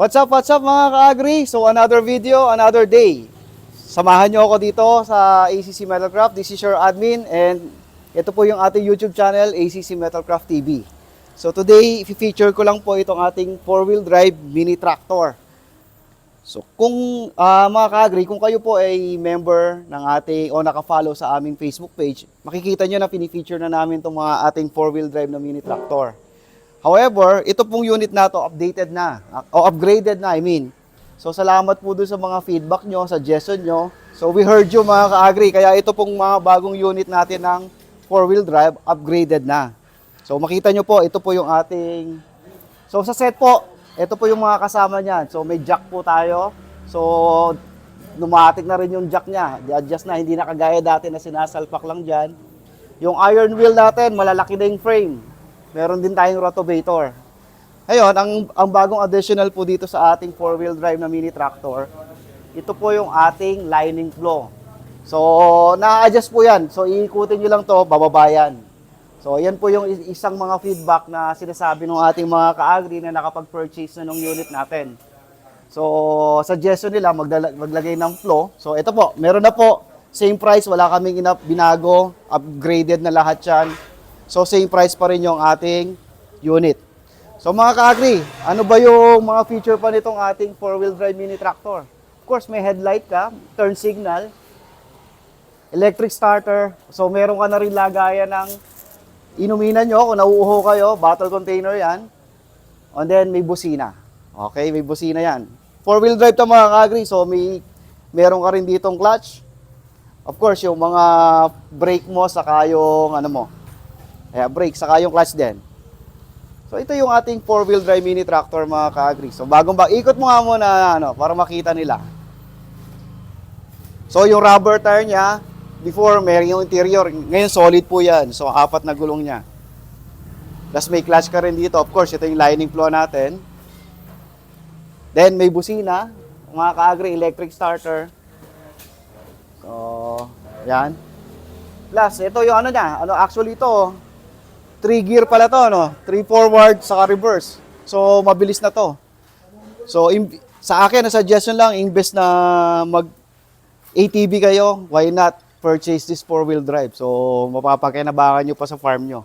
What's up mga ka-agri? So another video, another day. Samahan nyo ako dito sa ACC Metalcraft. This is your admin and ito po yung ating YouTube channel, ACC Metalcraft TV. So today, i-feature ko lang po itong ating 4-wheel drive mini tractor. So kung mga ka-agri, kung kayo po ay member ng ating o naka-follow sa aming Facebook page, makikita nyo na pinifeature na namin itong mga ating 4-wheel drive na mini tractor. However, ito pong unit na to updated na, o upgraded na, I mean. So, salamat po dun sa mga feedback nyo, suggestion nyo. So, we heard you mga ka-agri, kaya ito pong mga bagong unit natin ng 4-wheel drive, upgraded na. So, makita nyo po, ito po yung ating, so sa set po, ito po yung mga kasama niyan. So, may jack po tayo. So, numatik na rin yung jack niya. I-adjust na, hindi na kagaya dati na sinasalpak lang dyan. Yung iron wheel natin, malalaki na yung frame. Meron din tayong rotovator. Ngayon, ang bagong additional po dito sa ating 4-wheel drive na mini tractor, ito po yung ating lining flow. So, na-adjust po yan. So, iikutin nyo lang to, bababa yan. So, yan po yung isang mga feedback na sinasabi ng ating mga ka-agri na nakapag-purchase na ng unit natin. So, suggestion nila, maglagay ng flow. So, ito po, meron na po. Same price, wala kaming binago. Upgraded na lahat yan. So, same price pa rin yung ating unit. So, mga ka-agri, ano ba yung mga feature pa nitong ating 4-wheel drive mini tractor? Of course, may headlight ka, turn signal, electric starter. So, meron ka na rin lagayan ng inuminan nyo kung nauuho kayo, bottle container yan. And then, may busina. Okay, may busina yan. 4-wheel drive to mga ka-agri, so meron ka rin ditong clutch. Of course, yung mga brake mo, saka yung ano mo, brake, saka yung clutch din. So, ito yung ating 4-wheel drive mini tractor mga ka-agri. So, ikot mo nga muna para makita nila. So, yung rubber tire niya, before, meron yung interior. Ngayon, solid po yan. So, 4 na gulong niya. Plus, may clutch ka rin dito. Of course, ito yung lining flow natin. Then, may busina. Mga ka-agri, electric starter. So, yan. Plus, ito yung actually ito, 3 gear pala to, 3 forward, saka reverse. So, mabilis na to. So, sa akin, suggestion lang, imbes na mag-ATV kayo, why not purchase this 4-wheel drive? So, mapapakinabangan nyo pa sa farm nyo.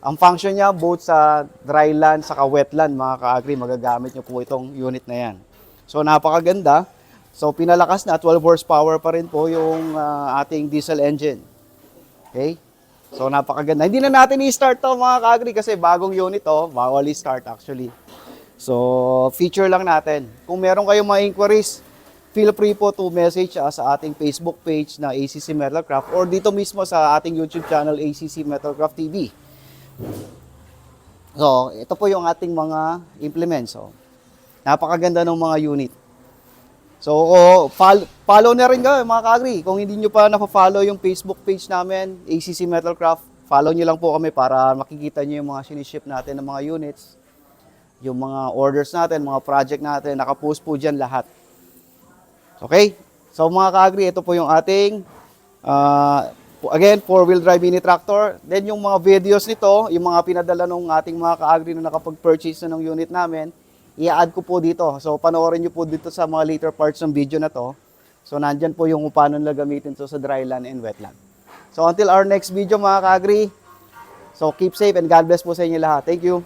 Ang function niya, both sa dry land, saka wetland, mga ka-agri, magagamit nyo po itong unit na yan. So, napakaganda. So, pinalakas na, 12 horsepower pa rin po yung ating diesel engine. Okay? So, napakaganda. Hindi na natin i-start to mga ka-agri kasi bagong unit to. Bawal i-start actually. So, feature lang natin. Kung meron kayong mga inquiries, feel free po to message sa ating Facebook page na ACC Metalcraft or dito mismo sa ating YouTube channel ACC Metalcraft TV. So, ito po yung ating mga implements. So, napakaganda ng mga unit. So, follow na rin kayo mga ka-agri. Kung hindi nyo pa na-follow yung Facebook page namin, ACC Metalcraft, follow nyo lang po kami para makikita nyo yung mga siniship natin ng mga units, yung mga orders natin, mga project natin, nakapost po dyan lahat. Okay? So mga ka-agri, ito po yung ating, again, 4-wheel drive mini tractor. Then yung mga videos nito, yung mga pinadala ng ating mga ka-agri na nakapag-purchase na ng unit namin, i-add ko po dito. So, panoorin nyo po dito sa mga later parts ng video na to. So, nandyan po yung paano nila gamitin to sa dryland and wetland. So, until our next video mga ka-agri. So, keep safe and God bless po sa inyo lahat. Thank you.